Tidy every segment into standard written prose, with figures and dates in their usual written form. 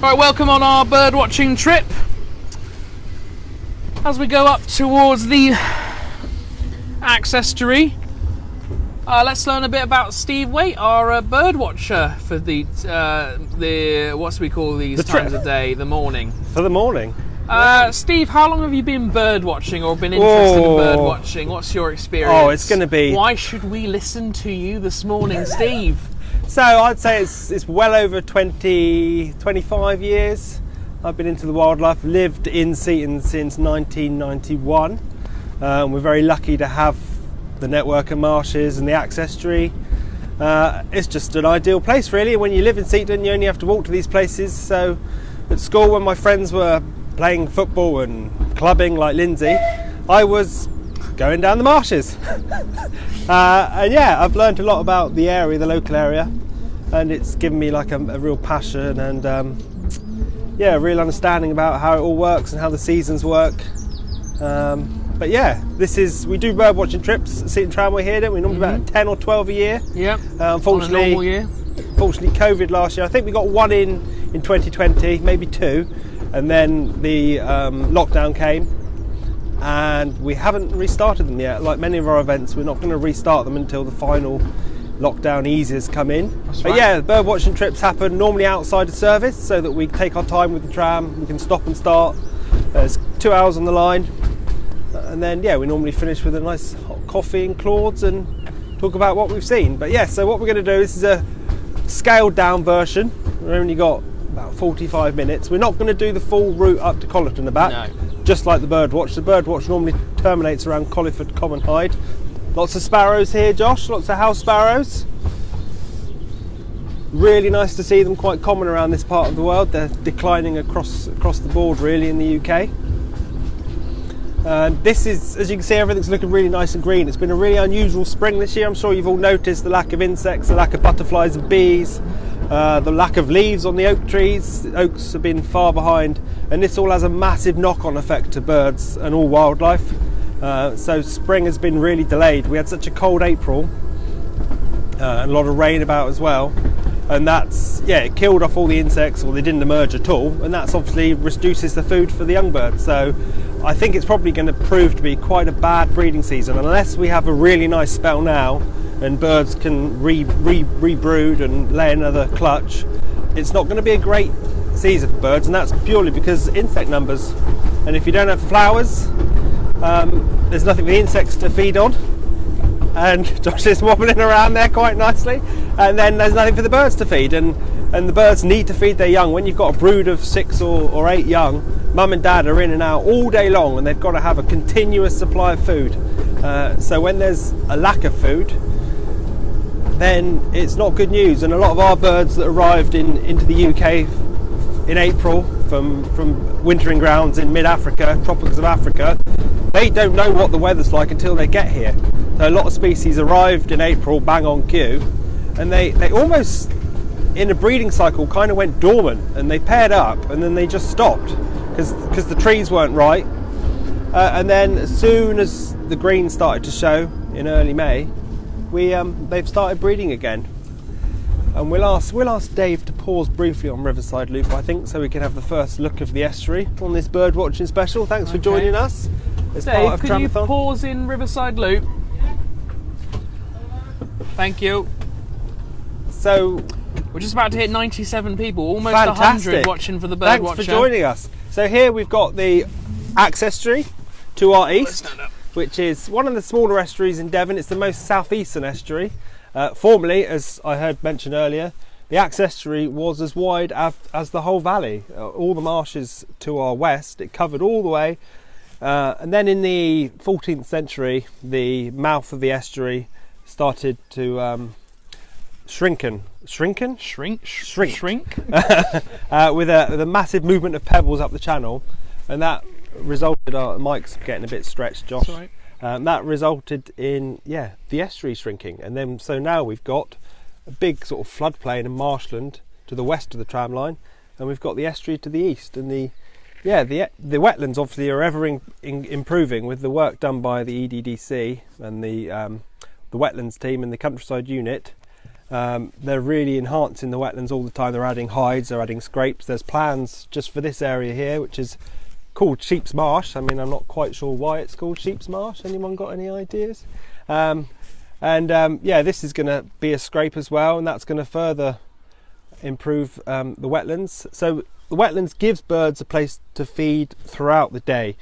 Right, welcome on our bird watching trip. As we go up towards the Axe Estuary, let's learn a bit about Steve Waite, our bird watcher for the what do we call these times of day? The morning. For the morning. Steve, how long have you been bird watching or been interested in bird watching? What's your experience? Oh, it's going to be. Why should we listen to you this morning, Steve? So I'd say it's well over 25 years. I've been into the wildlife, lived in Seaton since 1991. We're very lucky to have the network of marshes and the Axe Estuary. It's just an ideal place really. When you live in Seaton you only have to walk to these places. So at school when my friends were playing football and clubbing like Lindsay, I was going down the marshes. And yeah, I've learned a lot about the area, the local area, and it's given me like a real passion and yeah, a real understanding about how it all works and how the seasons work. But yeah, we do bird watching trips at Seaton Tramway here, don't we? Normally about 10 or 12 a year. Yeah. Unfortunately, on a normal year. Unfortunately, COVID last year. I think we got one in 2020, maybe two, and then the lockdown came, and we haven't restarted them yet. Like many of our events, we're not going to restart them until the final lockdown eases come in. That's but right. Yeah, bird watching trips happen normally outside of service, so that we take our time with the tram. We can stop and start. There's 2 hours on the line, and then yeah, we normally finish with a nice hot coffee and Claude's and talk about what we've seen. But yeah, so what we're going to do, this is a scaled down version. We've only got about 45 minutes. We're not going to do the full route up to Colyton and back. No. Just like the Birdwatch. The Birdwatch normally terminates around Colliford Common Hyde. Lots of sparrows here, Josh, lots of house sparrows. Really nice to see them, quite common around this part of the world. They're declining across the board really in the UK. This is, as you can see, everything's looking really nice and green. It's been a really unusual spring this year. I'm sure you've all noticed the lack of insects, the lack of butterflies and bees, the lack of leaves on the oak trees. The oaks have been far behind, and this all has a massive knock-on effect to birds and all wildlife. So spring has been really delayed. We had such a cold April and a lot of rain about as well, and that's, yeah, it killed off all the insects, or they didn't emerge at all, and that's obviously reduces the food for the young birds. So I think it's probably going to prove to be quite a bad breeding season unless we have a really nice spell now and birds can rebrood and lay another clutch. It's not going to be a great season for birds, and that's purely because insect numbers. And if you don't have flowers, there's nothing for the insects to feed on, and Josh is wobbling around there quite nicely, and then there's nothing for the birds to feed, and the birds need to feed their young. When you've got a brood of 6 or 8 young, mum and dad are in and out all day long, and they've got to have a continuous supply of food. So when there's a lack of food, then it's not good news. And a lot of our birds that arrived into the UK in April from wintering grounds in mid-Africa, tropics of Africa, they don't know what the weather's like until they get here. So a lot of species arrived in April bang on cue, and they almost in a breeding cycle kind of went dormant, and they paired up and then they just stopped because the trees weren't right. And then as soon as the green started to show in early May, they've started breeding again. And we'll ask Dave to pause briefly on Riverside Loop, I think, so we can have the first look of the estuary on this bird watching special. Thanks for joining us as part of Dave, could Tramathon. you pause in Riverside Loop? Thank you. So we're just about to hit 97 people, almost fantastic. 100 watching for the bird watcher. Thanks for joining us. So here we've got the Axe Estuary to our east, which is one of the smaller estuaries in Devon. It's the most southeastern estuary. Formerly, as I heard mentioned earlier, the Axe Estuary was as wide as the whole valley. All the marshes to our west, it covered all the way. And then in the 14th century, the mouth of the estuary started to shrink with a massive movement of pebbles up the channel, and that resulted, our mic's getting a bit stretched, Josh. That's right. That resulted in the estuary shrinking, and then so now we've got a big sort of floodplain and marshland to the west of the tram line, and we've got the estuary to the east, and the wetlands obviously are ever improving with the work done by the EDDC and the wetlands team and the countryside unit. They're really enhancing the wetlands all the time. They're adding hides, they're adding scrapes. There's plans just for this area here, which is called Sheep's Marsh. I mean, I'm not quite sure why it's called Sheep's Marsh. Anyone got any ideas? Yeah, this is going to be a scrape as well, and that's going to further improve the wetlands. So the wetlands gives birds a place to feed throughout the day.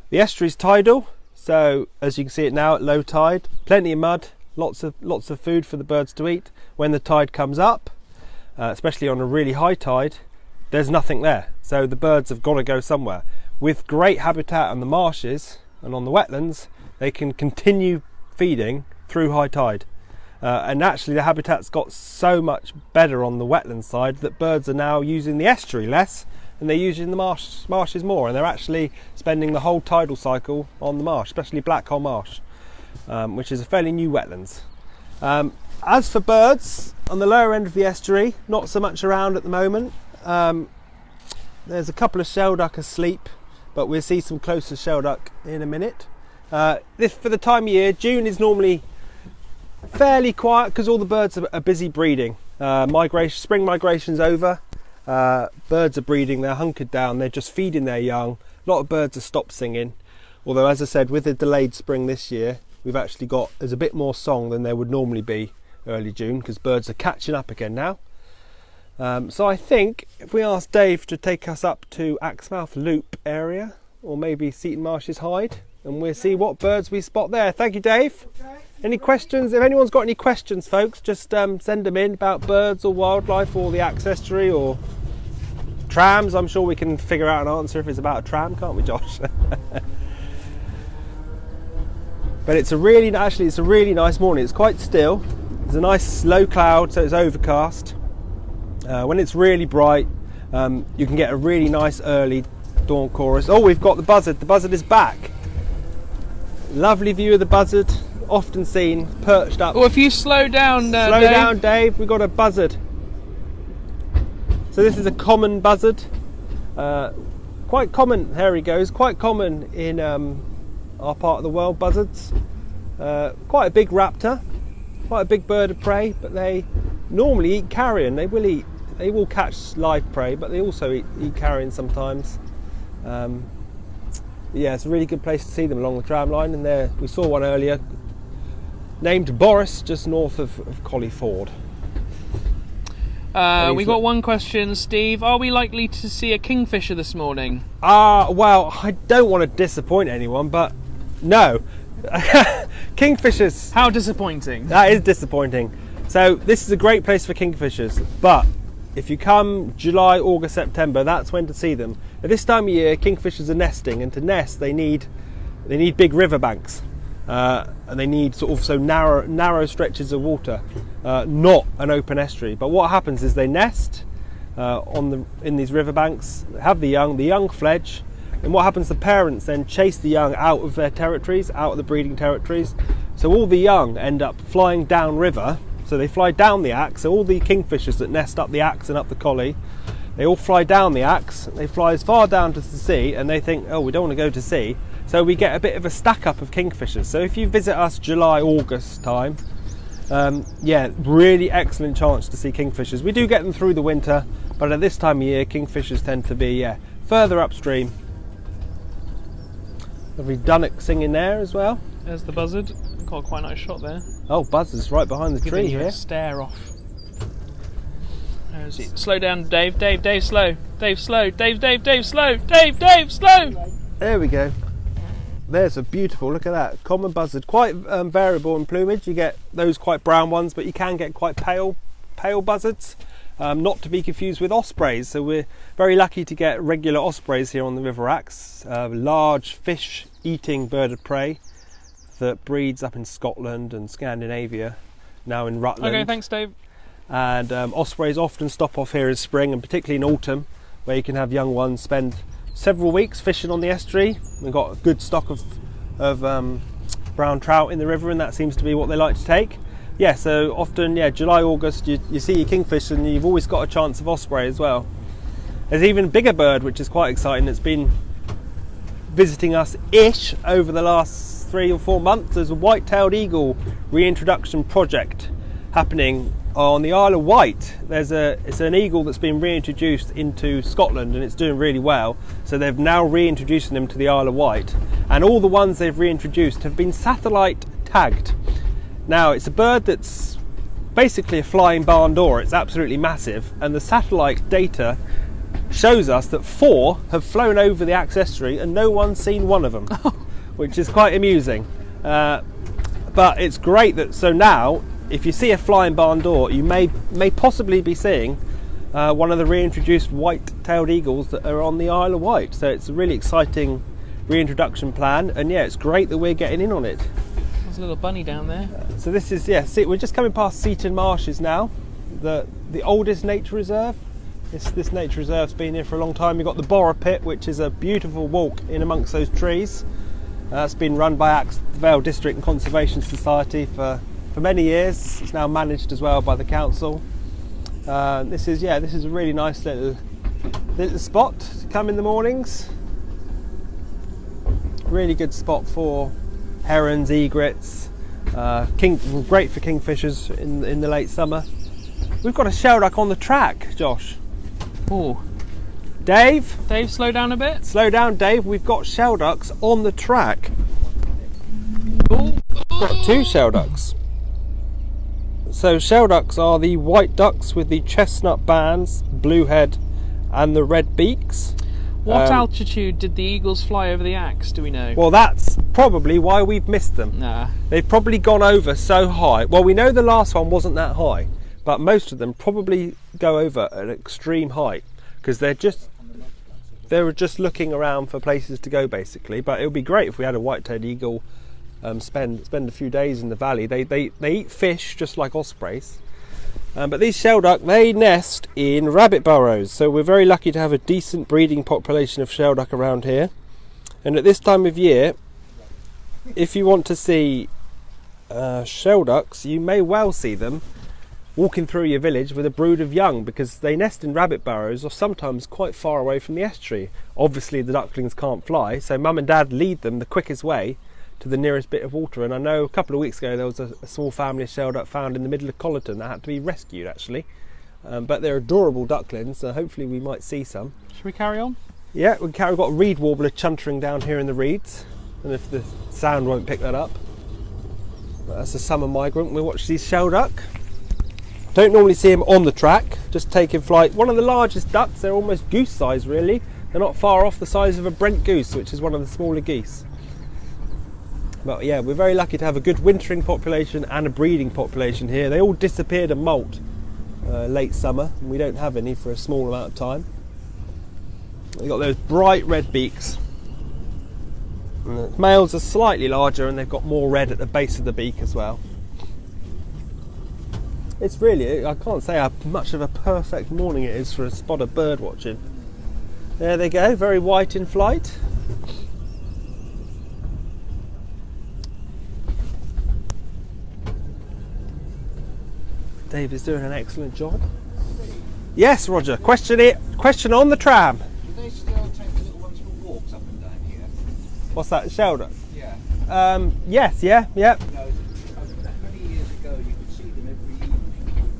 The estuary's tidal, so as you can see it now at low tide, plenty of mud, lots of food for the birds to eat. When the tide comes up, especially on a really high tide, there's nothing there, so the birds have got to go somewhere. With great habitat on the marshes and on the wetlands, they can continue feeding through high tide, and actually the habitat's got so much better on the wetland side that birds are now using the estuary less and they're using the marshes more, and they're actually spending the whole tidal cycle on the marsh, especially Blackhole Marsh, which is a fairly new wetlands. As for birds on the lower end of the estuary, not so much around at the moment. There's a couple of Shellduck asleep, but we'll see some closer Shellduck in a minute. This, for the time of year, June is normally fairly quiet because all the birds are busy breeding. Spring migration's over. Birds are breeding, they're hunkered down, they're just feeding their young. A lot of birds have stopped singing, although, as I said, with the delayed spring this year, there's a bit more song than there would normally be early June, because birds are catching up again now. So I think if we ask Dave to take us up to Axmouth Loop area, or maybe Seaton Marsh's Hide, and we'll see what birds we spot there. Thank you, Dave. Okay. Any questions? If anyone's got any questions, folks, just send them in about birds or wildlife or the Axe Estuary or trams. I'm sure we can figure out an answer if it's about a tram, can't we, Josh? But it's a really nice morning. It's quite still. There's a nice low cloud, so it's overcast. When it's really bright, you can get a really nice early dawn chorus. Oh, we've got the buzzard. The buzzard is back. Lovely view of the buzzard, often seen perched up. Oh, if you slow down, slow Dave. down, Dave. We've got a buzzard. So this is a common buzzard. Quite common. There he goes. Quite common in our part of the world. Buzzards. Quite a big raptor. Quite a big bird of prey, but they normally eat carrion. They will catch live prey, but they also eat carrion sometimes. Yeah, it's a really good place to see them along the tram line, and there we saw one earlier named Boris just north of Collie Ford. We got one question, Steve. Are we likely to see a kingfisher this morning? Well, I don't want to disappoint anyone, but no. Kingfishers. How disappointing. That is disappointing. So this is a great place for kingfishers, but if you come July, August, September, that's when to see them. At this time of year, kingfishers are nesting, and to nest they need big riverbanks, and they need sort of narrow stretches of water, not an open estuary. But what happens is they nest in these riverbanks, have the young fledge, and what happens? The parents then chase the young out of their territories, out of the breeding territories. So all the young end up flying down river. So they fly down the Axe. So all the kingfishers that nest up the Axe and up the Collie, they all fly down the Axe. They fly as far down to the sea, and they think, oh, we don't want to go to sea. So we get a bit of a stack up of kingfishers. So if you visit us July, August time, yeah, really excellent chance to see kingfishers. We do get them through the winter, but at this time of year, kingfishers tend to be further upstream. Lovely Dunnock singing there as well. There's the buzzard. Got a quite nice shot there. Oh, Buzzard's right behind the tree Giving you here. a stare off. There's it. Slow down, Dave. Dave, slow. Dave, slow. Dave, slow. Dave, slow. There we go. There's a beautiful, look at that, common buzzard. Quite variable in plumage. You get those quite brown ones, but you can get quite pale buzzards. Not to be confused with ospreys. So we're very lucky to get regular ospreys here on the River Axe. Large fish-eating bird of prey that breeds up in Scotland and Scandinavia, now in Rutland. Okay, thanks, Dave. And ospreys often stop off here in spring, and particularly in autumn, where you can have young ones spend several weeks fishing on the estuary. We've got a good stock of brown trout in the river, and that seems to be what they like to take. Yeah, so often, July, August, you see your kingfish, and you've always got a chance of osprey as well. There's even a bigger bird, which is quite exciting. It's been visiting us-ish over the last 3 or 4 months. There's a white-tailed eagle reintroduction project happening on the Isle of Wight. It's an eagle that's been reintroduced into Scotland and it's doing really well. So they've now reintroduced them to the Isle of Wight, and all the ones they've reintroduced have been satellite tagged. Now it's a bird that's basically a flying barn door. It's absolutely massive, and the satellite data shows us that 4 have flown over the Axe Estuary and no one's seen one of them, which is quite amusing. But it's great that, so now if you see a flying barn door, you may possibly be seeing one of the reintroduced white-tailed eagles that are on the Isle of Wight. So it's a really exciting reintroduction plan, and yeah, it's great that we're getting in on it. There's a little bunny down there. So this is, see, we're just coming past Seaton Marshes now, the oldest nature reserve. This nature reserve's been here for a long time. You've got the Borrow Pit, which is a beautiful walk in amongst those trees. It's been run by Axe Valley District and Conservation Society for many years. It's now managed as well by the council. This is a really nice little spot to come in the mornings. Really good spot for herons, egrets, great for kingfishers in the late summer. We've got a Shellduck on the track, Josh. Oh, Dave, slow down a bit. Slow down, Dave. We've got Shellducks on the track. Ooh. We've got 2 Shellducks. So Shellducks are the white ducks with the chestnut bands, blue head, and the red beaks. What altitude did the eagles fly over the Axe, do we know? Well, that's probably why we've missed them. Nah. They've probably gone over so high. Well, we know the last one wasn't that high, but most of them probably go over at an extreme height because they were just looking around for places to go, basically. But it would be great if we had a white-tailed eagle spend a few days in the valley. They eat fish just like ospreys. But these Shellduck, they nest in rabbit burrows, so we're very lucky to have a decent breeding population of Shellduck around here. And at this time of year, if you want to see Shellducks, you may well see them walking through your village with a brood of young, because they nest in rabbit burrows or sometimes quite far away from the estuary. Obviously the ducklings can't fly, so mum and dad lead them the quickest way to the nearest bit of water. And I know a couple of weeks ago there was a small family of Shellduck found in the middle of Colyton that had to be rescued, actually. But they're adorable ducklings, so hopefully we might see some. Should we carry on? Yeah, we've got a reed warbler chuntering down here in the reeds, and if the sound won't pick that up. But that's a summer migrant. We watch these Shellduck. Don't normally see them on the track, just taking flight. One of the largest ducks, they're almost goose size really. They're not far off the size of a Brent goose, which is one of the smaller geese. But yeah, we're very lucky to have a good wintering population and a breeding population here. They all disappeared and molt late summer, and we don't have any for a small amount of time. We've got those bright red beaks. And the males are slightly larger and they've got more red at the base of the beak as well. It's really, I can't say how much of a perfect morning it is for a spot of bird watching. There they go, very white in flight. Dave is doing an excellent job. Yes, Roger, question on the tram. Do they still take the little ones for walks up and down here? What's that, Shellduck? Yeah. Yes, yeah. You know, many years ago you could see them every evening.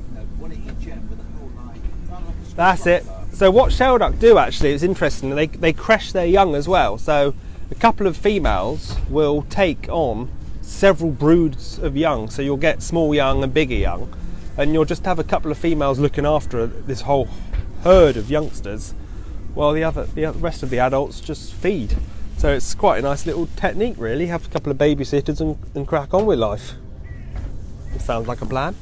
You know, one at each end with a whole line. Kind of like a school That's it. car. So what Shellduck do actually is interesting. They crash their young as well. So a couple of females will take on several broods of young. So you'll get small young and bigger young, and you'll just have a couple of females looking after this whole herd of youngsters, while the rest of the adults just feed. So it's quite a nice little technique, really. Have a couple of babysitters and crack on with life. It sounds like a plan.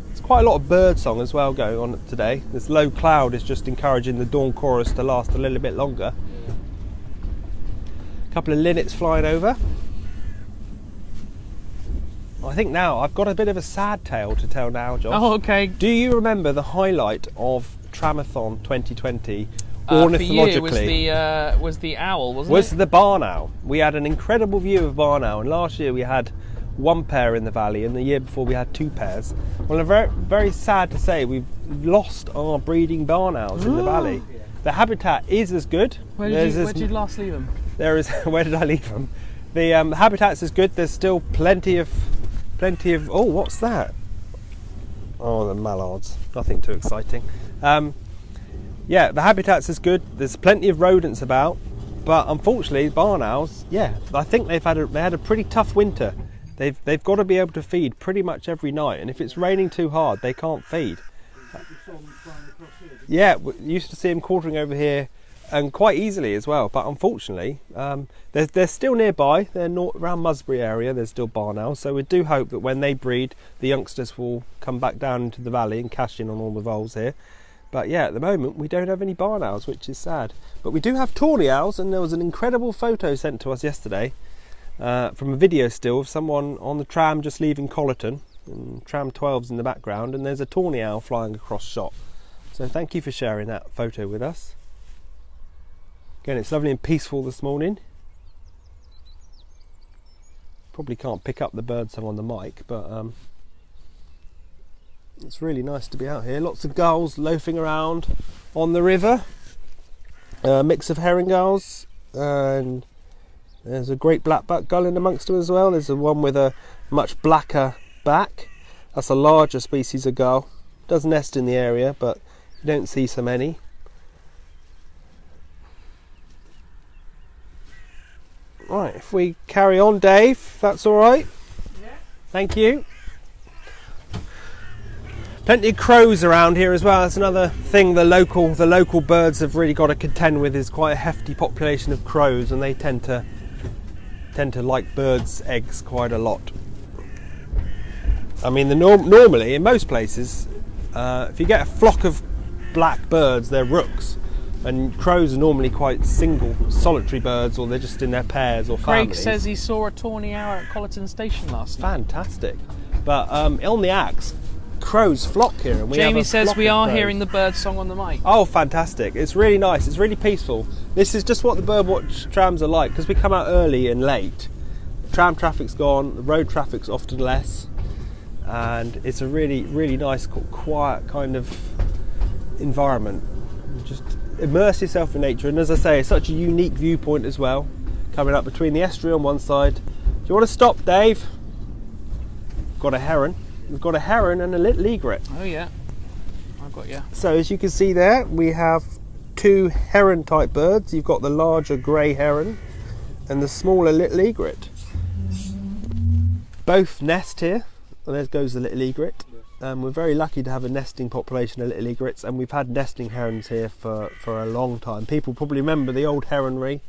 There's quite a lot of bird song as well going on today. This low cloud is just encouraging the dawn chorus to last a little bit longer. A couple of linnets flying over. I think now I've got a bit of a sad tale to tell now, Josh. Oh, okay. Do you remember the highlight of Tramathon 2020? For you, Ornithologically, was the owl, wasn't was it? the barn owl. We had an incredible view of barn owl, and last year we had one pair in the valley, and the year before we had 2 pairs. Well, I'm very, very sad to say we've lost our breeding barn owls in the valley. The habitat is as good. Where did you last leave them? Where did I leave them? The habitat's as good. There's still plenty of Plenty of... Oh, what's that? Oh, the mallards. Nothing too exciting. Yeah, the habitat's is good. There's plenty of rodents about. But unfortunately, barn owls, yeah, I think they had a pretty tough winter. They've got to be able to feed pretty much every night. And if it's raining too hard, they can't feed. Yeah, we used to see them quartering over here, and quite easily as well. But unfortunately, they're still nearby. They're around Musbury area. There's still barn owls. So we do hope that when they breed, the youngsters will come back down into the valley and cash in on all the voles here. But yeah, at the moment we don't have any barn owls, which is sad. But we do have tawny owls, and there was an incredible photo sent to us yesterday from a video still of someone on the tram just leaving Colyton, and tram 12's in the background, and there's a tawny owl flying across shot. So thank you for sharing that photo with us. Again, it's lovely and peaceful this morning. Probably can't pick up the birdsong on the mic, but it's really nice to be out here. Lots of gulls loafing around on the river. A mix of herring gulls, and there's a great black-backed gull in amongst them as well. There's the one with a much blacker back. That's a larger species of gull. Does nest in the area, but you don't see so many. Right, if we carry on, Dave, if that's all right. Yeah. Thank you. Plenty of crows around here as well. That's another thing the local birds have really got to contend with, is quite a hefty population of crows, and they tend to like birds' eggs quite a lot. I mean, normally in most places, if you get a flock of black birds, they're rooks, and crows are normally quite solitary birds, or they're just in their pairs or families. Craig says he saw a tawny owl at Colyton Station last night. Fantastic. But on the Axe, crows flock here, and Jamie says we are hearing the bird song on the mic. Oh, fantastic. It's really nice. It's really peaceful. This is just what the Birdwatch trams are like, because we come out early and late. Tram traffic's gone, the road traffic's often less, and it's a really, really nice, quiet kind of environment. Just immerse yourself in nature, and as I say, it's such a unique viewpoint as well, coming up between the estuary on one side. Do you want to stop, Dave? Got a heron. We've got a heron and a Litte Egret. Oh yeah, I've got you. So as you can see there, we have two heron type birds. You've got the larger grey heron and the smaller Litte Egret. Both nest here. Well, there goes the Litte Egret. We're very lucky to have a nesting population of Litte Egrets, and we've had nesting herons here for a long time. People probably remember the old heronry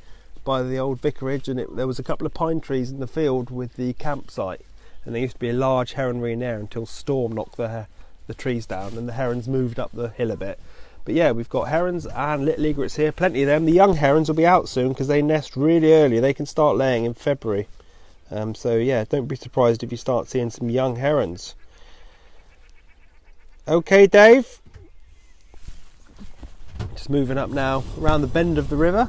by the old vicarage, and there was a couple of pine trees in the field with the campsite, and there used to be a large heronry in there until storm knocked the trees down and the herons moved up the hill a bit. But yeah, we've got herons and Litte Egrets here, plenty of them. The young herons will be out soon because they nest really early. They can start laying in February. So yeah, don't be surprised if you start seeing some young herons. Okay, Dave. Just moving up now around the bend of the river.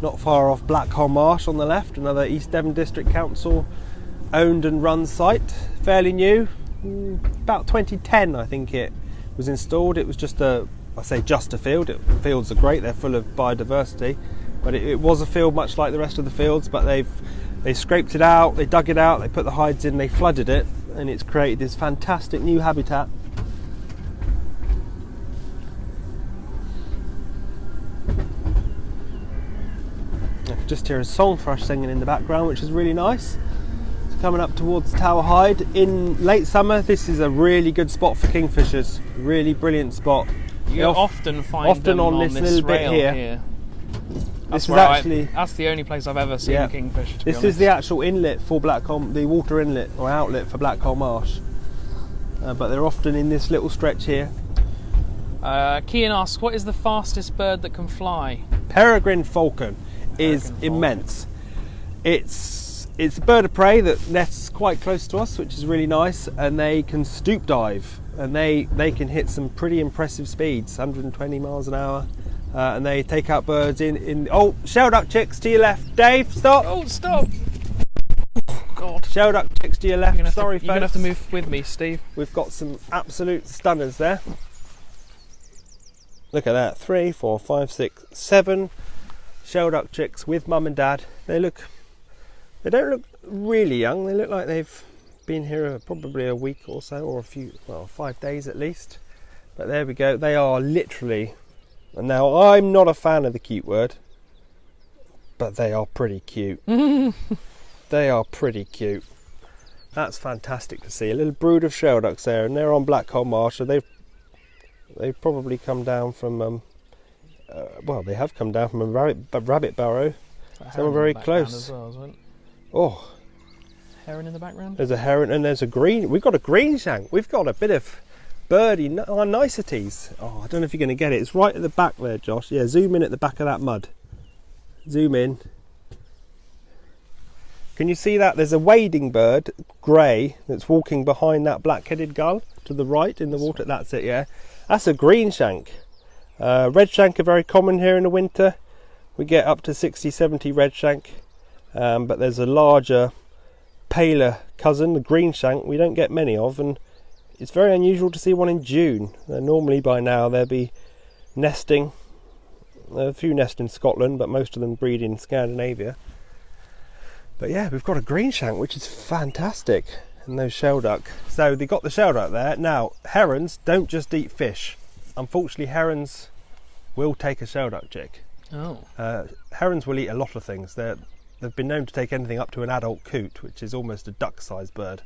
Not far off Blackhole Marsh on the left, another East Devon District Council owned and run site. Fairly new, about 2010 I think it was installed. It was just a field. Fields are great, they're full of biodiversity, but it was a field much like the rest of the fields, but they scraped it out, they dug it out, they put the hides in, they flooded it, and it's created this fantastic new habitat. I can just hear a song thrush singing in the background, which is really nice. It's coming up towards Tower Hyde. In late summer, this is a really good spot for kingfishers. Really brilliant spot. You often find them on this little bit here. That's the only place I've ever seen kingfish. This is the actual inlet for the water inlet or outlet for Blackhole Marsh. But they're often in this little stretch here. Kean asks, what is the fastest bird that can fly? Peregrine falcon is immense. It's a bird of prey that nests quite close to us, which is really nice, and they can stoop dive, and they can hit some pretty impressive speeds, 120 miles an hour. And they take out birds in oh, Shellduck chicks to your left. Dave, stop! Oh, stop! God. Shellduck chicks to your left. Sorry, folks. You're going to have to move with me, Steve. We've got some absolute stunners there. Look at that. 3, 4, 5, 6, 7 Shellduck chicks with mum and dad. They look They don't look really young. They look like they've been here probably a week or so, or 5 days at least. But there we go. They are literally, and now I'm not a fan of the cute word, but they are pretty cute. They are pretty cute. That's fantastic to see. A little brood of Shellducks there, and they're on Blackhole Marsh. So they've probably come down from they have come down from a rabbit burrow. Some are very close. As well, isn't it? Oh, Heron in the background. there's a heron and there's a green. We've got a green shank. We've got a bit of birdie niceties. Oh, I don't know if you're going to get it. It's right at the back there, Josh. Yeah, zoom in at the back of that mud. Zoom in. Can you see that? There's a wading bird, grey, that's walking behind that black-headed gull to the right in the water. That's it, yeah. That's a green shank. Red shank are very common here in the winter. We get up to 60, 70 red shank. But there's a larger, paler cousin, the green shank, we don't get many of. And it's very unusual to see one in June. Normally by now they'll be nesting. A few nest in Scotland, but most of them breed in Scandinavia. But yeah, we've got a green shank, which is fantastic. And those Shellduck. So they got the Shellduck there. Now, herons don't just eat fish. Unfortunately, herons will take a Shellduck chick. Oh. Herons will eat a lot of things. They've been known to take anything up to an adult coot, which is almost a duck-sized bird.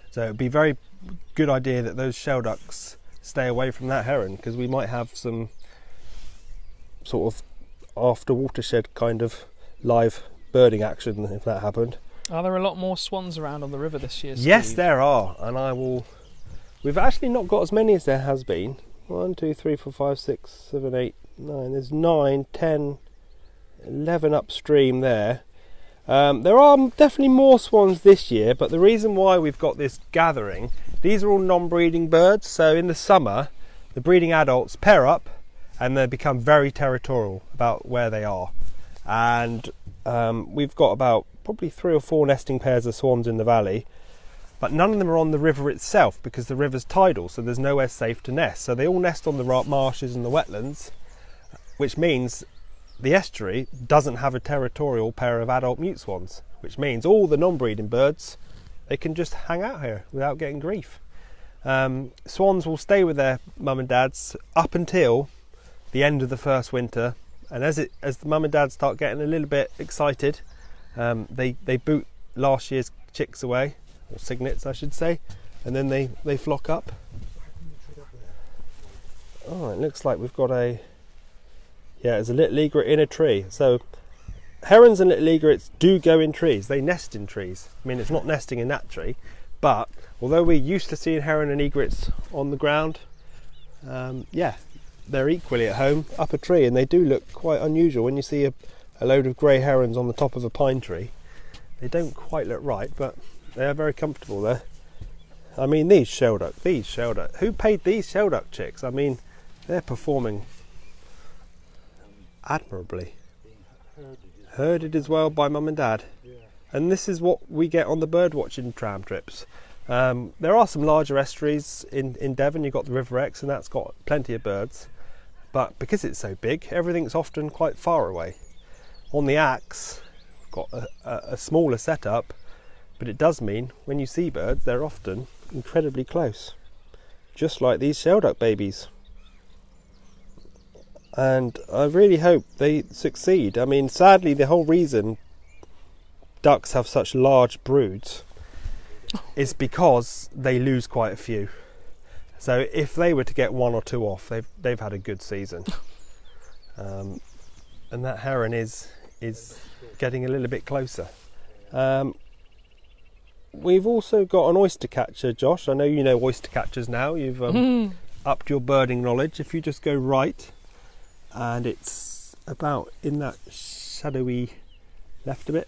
So it'd be a very good idea that those Shellducks stay away from that heron, because we might have some sort of after watershed kind of live birding action if that happened. Are there a lot more swans around on the river this year, Steve? Yes, there are, and we've actually not got as many as there has been. 1, 2, 3, 4, 5, 6, 7, 8, 9. There's 9, 10, 11 upstream there. There are definitely more swans this year, but the reason why we've got this gathering, these are all non-breeding birds, so in the summer the breeding adults pair up and they become very territorial about where they are. And we've got about probably 3 or 4 nesting pairs of swans in the valley, but none of them are on the river itself because the river's tidal, so there's nowhere safe to nest. So they all nest on the marshes and the wetlands, which means the estuary doesn't have a territorial pair of adult mute swans, which means all the non-breeding birds, they can just hang out here without getting grief. Swans will stay with their mum and dads up until the end of the first winter, and as the mum and dad start getting a little bit excited, they boot last year's chicks away, or cygnets I should say, and then they flock up. Oh, it looks like we've got there's a Litte Egret in a tree. So herons and Litte Egrets do go in trees. They nest in trees. I mean, it's not nesting in that tree, but although we're used to seeing heron and egrets on the ground, they're equally at home up a tree, and they do look quite unusual when you see a load of grey herons on the top of a pine tree. They don't quite look right, but they are very comfortable there. I mean, these Shellduck, who paid these Shellduck chicks? I mean, they're performing admirably. Herded as well by mum and dad. And this is what we get on the birdwatching tram trips. There are some larger estuaries in Devon. You've got the River Exe, and that's got plenty of birds, but because it's so big, everything's often quite far away. On the Axe, got a smaller setup, but it does mean when you see birds, they're often incredibly close, just like these Shellduck babies. And I really hope they succeed. I mean, sadly, the whole reason ducks have such large broods is because they lose quite a few. So if they were to get 1 or 2 off, they've had a good season. And that heron is getting a little bit closer. We've also got an oyster catcher, Josh. I know you know oyster catchers now. You've upped your birding knowledge. If you just go right, and it's about in that shadowy left a bit,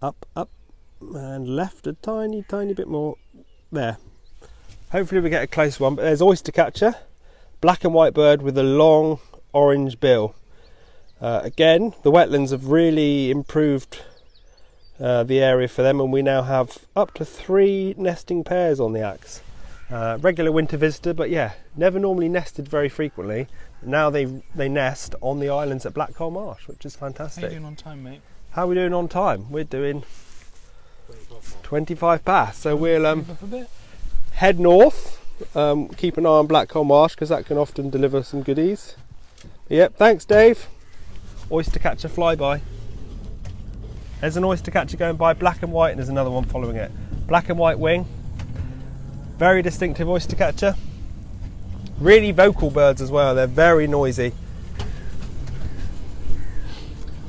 up, and left a tiny bit more there. Hopefully we get a close one. But there's oyster catcher, black and white bird with a long orange bill. Again, the wetlands have really improved the area for them, and we now have up to 3 nesting pairs on the Axe. Regular winter visitor, but yeah, never normally nested very frequently. Now they nest on the islands at Blackhole Marsh, which is fantastic. How are you doing on time, mate? How are we doing on time? We're doing 25 past. So we'll Move up a bit. head north. Keep an eye on Blackhole Marsh because that can often deliver some goodies. Yep, thanks Dave. Oyster Catcher flyby. There's an oyster catcher going by, black and white, and there's another one following it. Black and white wing. Very distinctive oyster catcher. Really vocal birds as well, they're very noisy.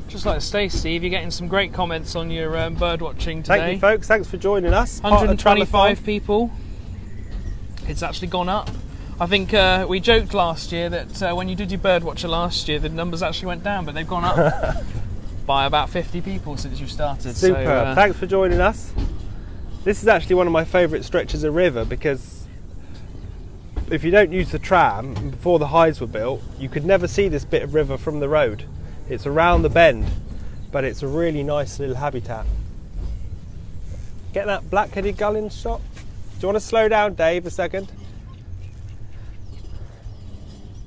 Just like to say, Steve, you're getting some great comments on your bird watching today. Thank you folks, thanks for joining us. 125 people. It's actually gone up. I think we joked last year that when you did your birdwatcher last year, the numbers actually went down, but they've gone up by about 50 people since you started. Superb. So, thanks for joining us. This is actually one of my favourite stretches of river because if you don't use the tram, before the hides were built, you could never see this bit of river from the road. It's around the bend, but it's a really nice little habitat. Get that black-headed gull in shot. Do you want to slow down, Dave, a second?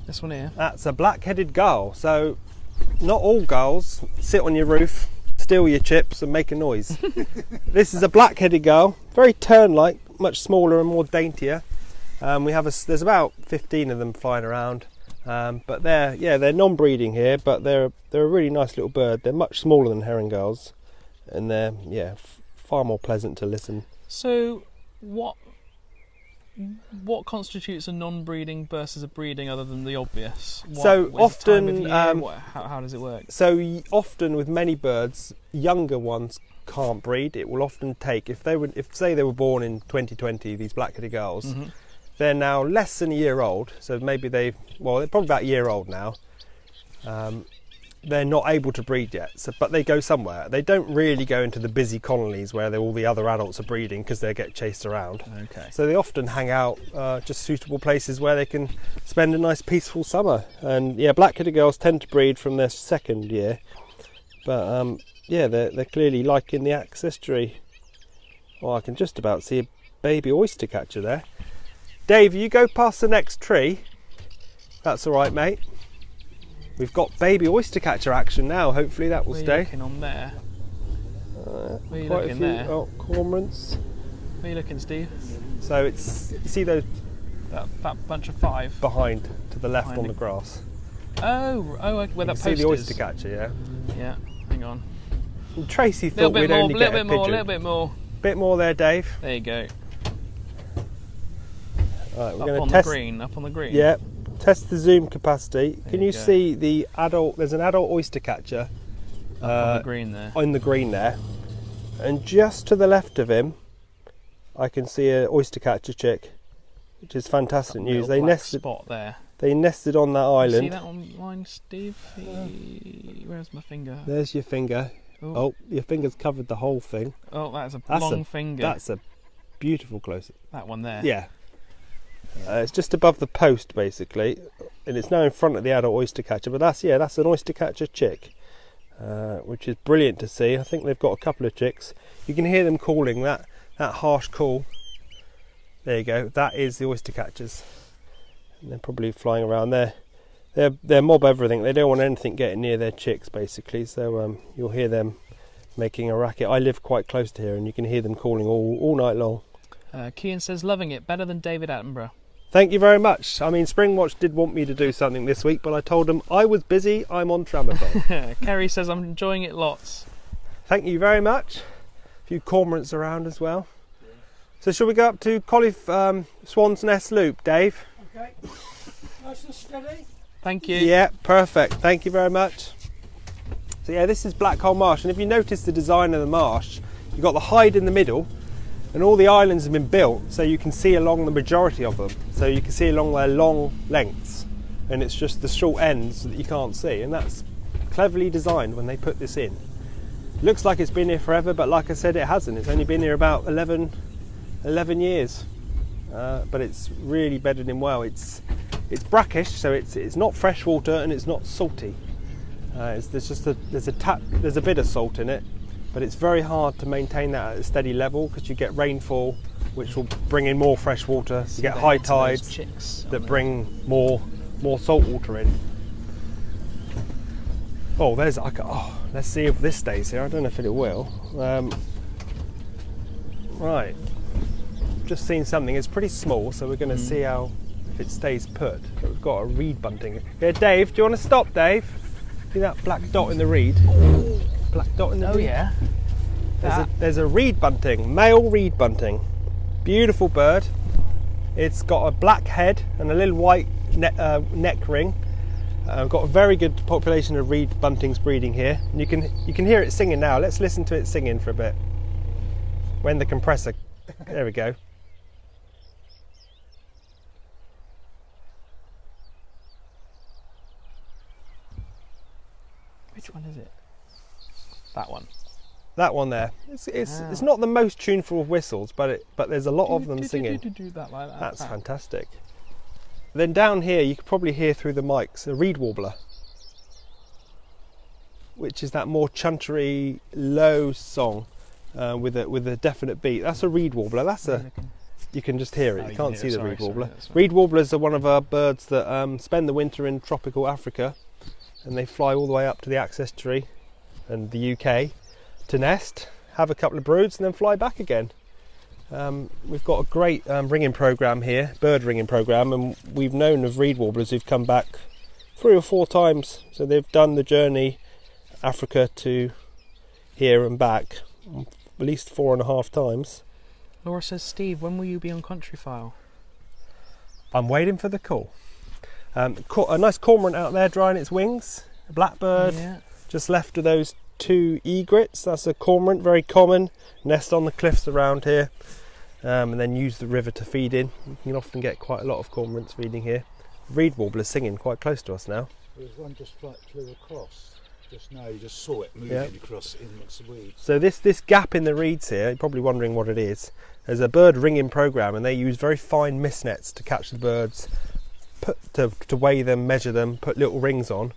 this one here. That's a black-headed gull. So not all gulls sit on your roof, steal your chips and make a noise. This is a black-headed gull, very tern-like, much smaller and more daintier. There's about 15 of them flying around, but they're non-breeding here, but they're a really nice little bird. They're much smaller than heron gulls, and they're far more pleasant to listen. So what constitutes a non-breeding versus a breeding, other than the obvious? So often, how does it work? So often with many birds, younger ones can't breed. It will often take, if say they were born in 2020, these black-headed gulls. Mm-hmm. They're now less than a year old, so maybe they're probably about a year old now. They're not able to breed yet, but they go somewhere. They don't really go into the busy colonies where all the other adults are breeding because they get chased around. Okay. So they often hang out just suitable places where they can spend a nice peaceful summer. And yeah, black-headed gulls tend to breed from their second year, but they're clearly liking the Axe estuary. Oh, I can just about see a baby oyster catcher there. Dave, you go past the next tree. That's all right, mate. We've got baby oyster catcher action now. Hopefully that will Where stay. Are you looking on there? Where are you looking there? Oh, cormorants. Where are you looking, Steve? So it's, you see those That bunch of 5? behind to the left Behind on the- the grass. Oh, where You that can post see the oyster is. catcher, yeah. Yeah, hang on. And Tracy A thought we'd only get a little pigeon. bit more. Bit more there, Dave. There you go. Right, we're Up going on to test. the green. Yeah, test the zoom capacity. Can you you go. see the adult? There's an adult oyster catcher Up on the green there. on the green there, and just to the left of him, I can see an oyster catcher chick, which is fantastic news. Little black spot there. They nested on that You island. see that on mine, Steve? Where's my finger? There's your finger. Oh, your finger's covered the whole thing. Oh, that's That's long finger. That's a beautiful close-up. That one there. Yeah. It's just above the post basically, and it's now in front of the adult oyster catcher. But that's an oyster catcher chick, which is brilliant to see. I think they've got a couple of chicks. You can hear them calling that harsh call. There you go. That is the oyster catchers. And they're probably flying around there. They're mob everything. They don't want anything getting near their chicks basically. So you'll hear them making a racket. I live quite close to here, and you can hear them calling all night long. Kean says loving it, better than David Attenborough. Thank you very much. I mean, Springwatch did want me to do something this week, but I told them I was busy. I'm on Tramathon. Kerry says I'm enjoying it lots. Thank you very much. A few cormorants around as well. So shall we go up to Swan's Nest Loop, Dave? Okay. Nice and steady. Thank you. Yeah, perfect. Thank you very much. So yeah, this is Blackhole Marsh, and if you notice the design of the marsh, you've got the hide in the middle, and all the islands have been built so you can see along the majority of them. So you can see along their long lengths, and it's just the short ends that you can't see, and that's cleverly designed when they put this in. Looks like it's been here forever, but like I said, it hasn't. It's only been here about 11 years, but it's really bedded in well. It's brackish, so it's not freshwater and it's not salty. There's a bit of salt in it, but it's very hard to maintain that at a steady level because you get rainfall, which will bring in more fresh water. You get high tides that bring more salt water in. Oh, let's see if this stays here. I don't know if it will. Right, just seen something. It's pretty small, so we're going to see if it stays put. But we've got a reed bunting. Yeah, Dave, do you want to stop, Dave? See that black dot in the reed? Black dot in the reed? Oh yeah. There's a reed bunting, male reed bunting. Beautiful bird. It's got a black head and a little white neck ring. Got a very good population of reed buntings breeding here. And you can hear it singing now. Let's listen to it singing for a bit. When the compressor, there we go. Which one is it? That one. That one there. It's not the most tuneful of whistles, but there's a lot of them singing. That's fantastic. Then down here you could probably hear through the mics a reed warbler, which is that more chuntery, low song with a definite beat. That's a reed warbler. You can just hear it. You can't see the reed warbler. Reed warblers are one of our birds that spend the winter in tropical Africa, and they fly all the way up to the Axe Estuary and the UK to nest, have a couple of broods, and then fly back again. We've got a great ringing program here, bird ringing program, and we've known of reed warblers who've come back 3 or 4 times. So they've done the journey Africa to here and back at least 4.5 times. Laura says, Steve, when will you be on Countryfile? I'm waiting for the call. A nice cormorant out there drying its wings, a blackbird, just left of those 2 egrets. That's a cormorant, very common, nest on the cliffs around here, and then use the river to feed in. You can often get quite a lot of cormorants feeding here. Reed warbler singing quite close to us now. There's one just flew across. Just now, you just saw it moving across in the weeds. So this gap in the reeds here, you're probably wondering what it is. There's a bird ringing program, and they use very fine mist nets to catch the birds, to weigh them, measure them, put little rings on,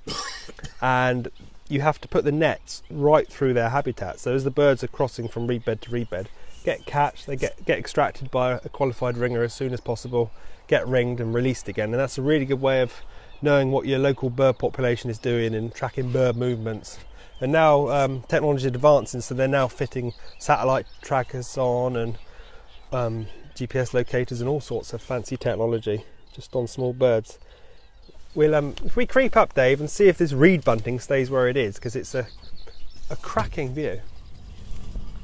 and you have to put the nets right through their habitat. So as the birds are crossing from reed bed to reed bed, get catched, they get extracted by a qualified ringer as soon as possible, get ringed and released again. And that's a really good way of knowing what your local bird population is doing and tracking bird movements. And now technology is advancing, so they're now fitting satellite trackers on and GPS locators and all sorts of fancy technology just on small birds. We'll if we creep up, Dave, and see if this reed bunting stays where it is, because it's a cracking view.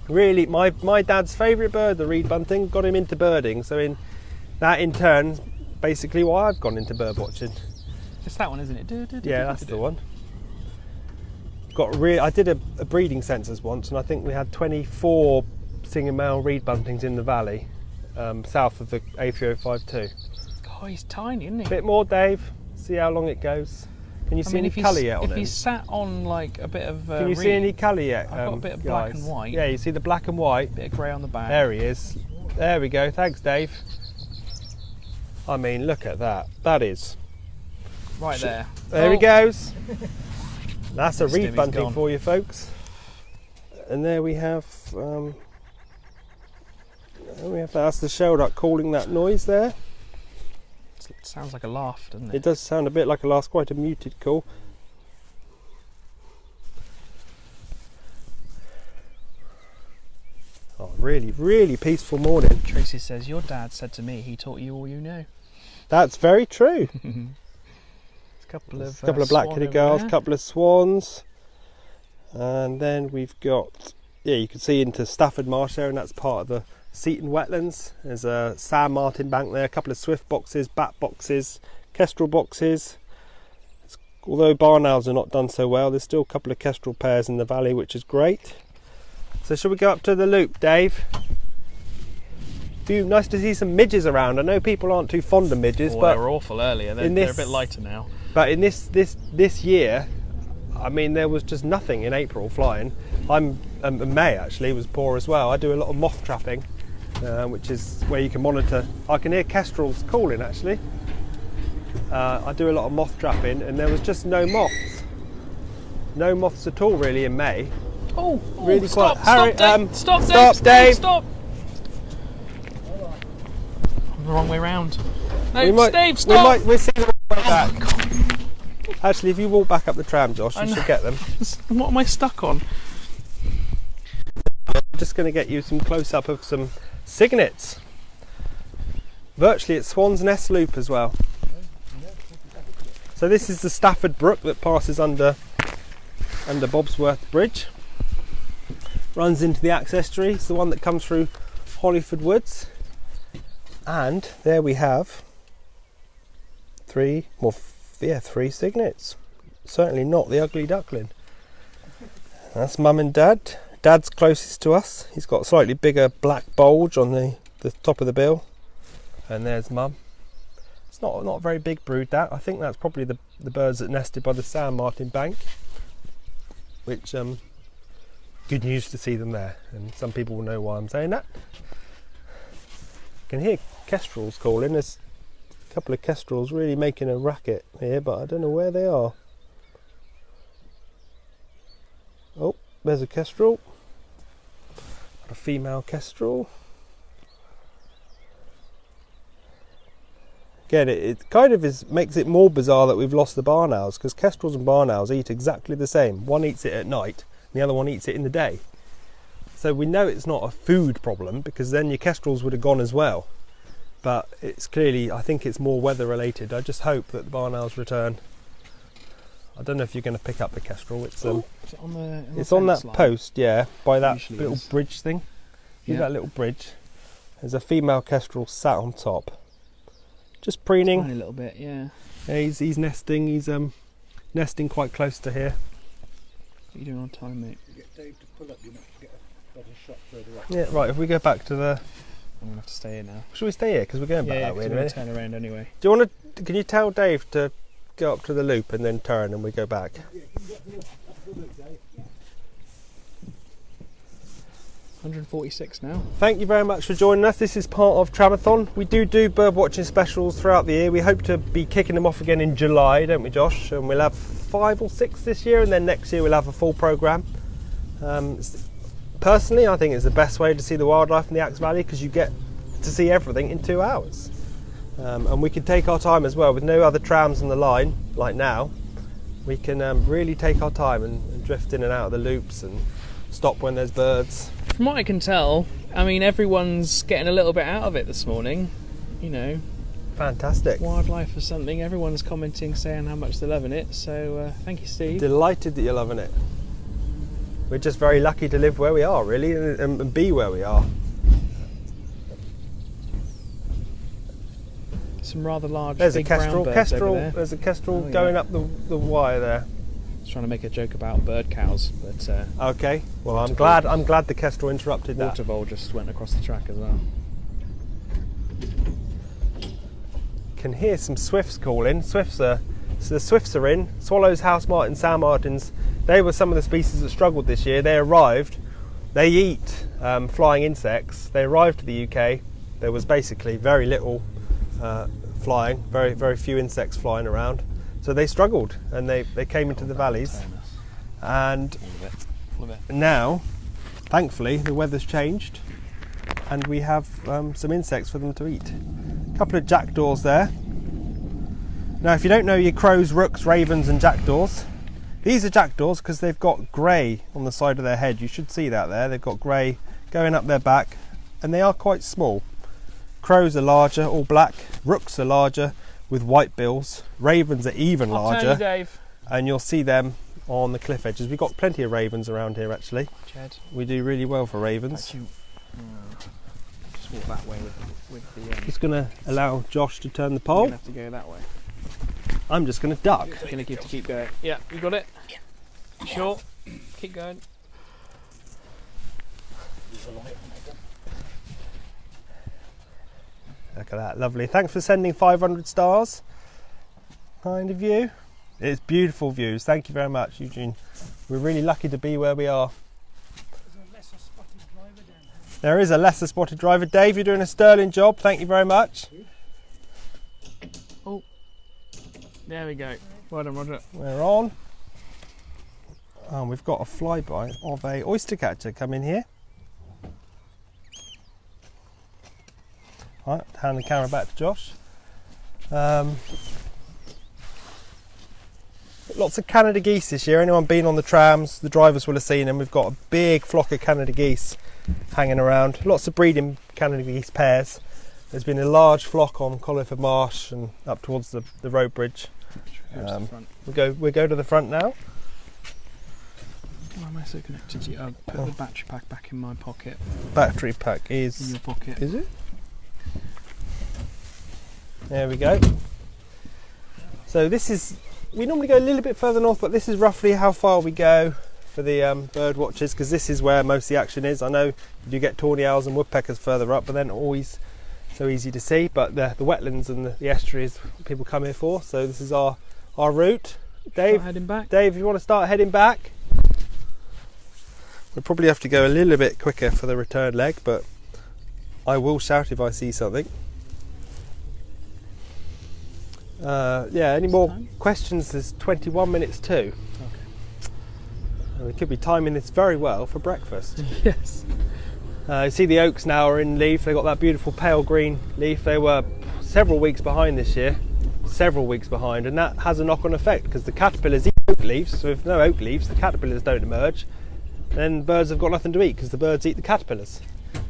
Really, my dad's favourite bird, the reed bunting, got him into birding. So that in turn, basically why I've gone into bird watching. It's that one, isn't it? Yeah, that's the one. I did a breeding census once, and I think we had 24 singing male reed buntings in the valley, south of the A3052. Oh, he's tiny, isn't he? Bit more, Dave. See how long it goes. Can you see any colour yet on him? If he's sat on like a bit of Can you see any colour yet? I've got a bit of black and white. Yeah, you see the black and white. Bit of grey on the back. There he is. There we go. Thanks, Dave. I mean, look at that. That is right there. There he goes. That's a reed bunting for you, folks. And there we have. That's the Shellduck calling that noise there. It sounds like a laugh, doesn't it? It does sound a bit like a laugh, quite a muted call. Oh, really, really peaceful morning. Tracy says, your dad said to me he taught you all you know. That's very true. A couple of black-headed gulls, a couple of swans. And then we've got, you can see into Stafford Marsh there, and that's part of the Seaton Wetlands. There's a Sam Martin bank there, a couple of swift boxes, bat boxes, kestrel boxes. Although barn owls are not done so well, there's still a couple of kestrel pairs in the valley, which is great. So shall we go up to the loop, Dave? Nice to see some midges around. I know people aren't too fond of midges, but they were awful earlier. They're a bit lighter now. But in this year, I mean, there was just nothing in April flying. May actually was poor as well. I do a lot of moth trapping, which is where you can monitor. I can hear kestrels calling actually. I do a lot of moth trapping, and there was just no moths. No moths at all really in May. Oh, really stop, quiet. Stop, Dave. Stop. The wrong way round. No, Steve, stop. We'll see the way back. Actually, if you walk back up the tram, Josh, I you know. should get them. What am I stuck on? I'm just going to get you some close-up of some cygnets. Virtually at Swan's Nest Loop as well. So this is the Stafford Brook that passes under Bobsworth Bridge. Runs into the Axe Estuary. It's the one that comes through Hollyford Woods. And there we have three cygnets. Certainly not the ugly duckling. That's Mum and Dad. Dad's closest to us. He's got a slightly bigger black bulge on the top of the bill. And there's Mum. It's not a very big brood, that. I think that's probably the birds that nested by the San Martin bank. Which, good news to see them there. And some people will know why I'm saying that. You can hear kestrels calling. There's a couple of kestrels really making a racket here, but I don't know where they are. Oh, there's a kestrel. A female kestrel. Again, it kind of makes it more bizarre that we've lost the barn owls, because kestrels and barn owls eat exactly the same. One eats it at night, and the other one eats it in the day. So we know it's not a food problem, because then your kestrels would have gone as well. But it's clearly, I think it's more weather related. I just hope that the barn owls return. I don't know if you're going to pick up the kestrel. It's is it on the it's on that fence line? post, yeah, by that Usually little is. bridge thing. See Yeah. that little bridge? There's a female kestrel sat on top, just preening. Tiny little bit, yeah. Yeah, he's nesting. He's nesting quite close to here. What are you doing on time, mate? You get Dave to pull up, you might get a better shot further up. Yeah, right. If we go back to the, I'm gonna have to stay here now. should we stay here because we're going back Yeah, that way? because In a we're minute. gonna turn around anyway. Do you want to? Can you tell Dave to go up to the loop and then turn, and we go back? Yeah, can you get up the loop, Dave? 146 now. Thank you very much for joining us. This is part of Tramathon. We do bird watching specials throughout the year. We hope to be kicking them off again in July, don't we, Josh? And we'll have 5 or 6 this year, and then next year we'll have a full programme. Personally, I think it's the best way to see the wildlife in the Axe Valley, because you get to see everything in 2 hours. And we can take our time as well, with no other trams on the line like now. We can really take our time and drift in and out of the loops and stop when there's birds. From what I can tell, I mean, everyone's getting a little bit out of it this morning. You know, Fantastic. wildlife or something. Everyone's commenting, saying how much they're loving it. So thank you, Steve. Delighted that you're loving it. We're just very lucky to live where we are, really, and be where we are. Some rather large, There's a big brown kestrel. birds over there. There's a kestrel Oh, yeah. going up the wire there. I was trying to make a joke about bird cows, but Okay. Well, I'm Watervole. glad the kestrel interrupted that. Watervole just went across the track as well. Can hear some swifts calling. So the swifts are in. Swallows, house martins, sand martins. They were some of the species that struggled this year. They arrived. They eat flying insects. They arrived to the UK. There was basically very little flying, very few insects flying around. So they struggled, and they came into the valleys. And All of it. now, thankfully, the weather's changed, and we have some insects for them to eat. A couple of jackdaws there. Now, if you don't know your crows, rooks, ravens and jackdaws, these are jackdaws because they've got grey on the side of their head. You should see that there. They've got grey going up their back, and they are quite small. Crows are larger, all black. Rooks are larger with white bills. Ravens are even I'll tell you, larger, Dave. and you'll see them on the cliff edges. We've got plenty of ravens around here, actually. Chad, We do really well for ravens. actually, just walk that way with the. Just going to allow Josh to turn the You're pole. gonna have to go that way. I'm just going to duck. Gonna keep going. Yeah, you got it. Sure. Keep going. Look at that, lovely. Thanks for sending 500 stars. Kind of you. It's beautiful views. Thank you very much, Eugene. We're really lucky to be where we are. There is a lesser spotted driver. Dave, you're doing a sterling job. Thank you very much. Oh, there we go. Well done, Roger. We're on. Oh, we've got a flyby of a oyster catcher coming here. Right, hand the camera back to Josh. Lots of Canada geese this year. Anyone been on the trams, the drivers will have seen them. We've got a big flock of Canada geese hanging around. Lots of breeding Canada geese pairs. There's been a large flock on Colyton Marsh and up towards the road bridge. We go to the front now. Why am I so connected to you? I'll put the battery pack back in my pocket. Battery pack is in your pocket. Is it? There we go. So this is, we normally go a little bit further north, but this is roughly how far we go for the bird watchers, because this is where most of the action is. I know you do get tawny owls and woodpeckers further up, but they're not always so easy to see. But the wetlands and the estuaries people come here for. So this is our route. Dave, heading back. Dave, you want to start heading back? We'll probably have to go a little bit quicker for the return leg, but I will shout if I see something. Any more questions? There's 21 minutes to. Okay. And we could be timing this very well for breakfast. Yes. You see the oaks now are in leaf. They've got that beautiful pale green leaf. They were several weeks behind this year. Several weeks behind, and that has a knock-on effect because the caterpillars eat oak leaves. So if no oak leaves, the caterpillars don't emerge. Then birds have got nothing to eat because the birds eat the caterpillars.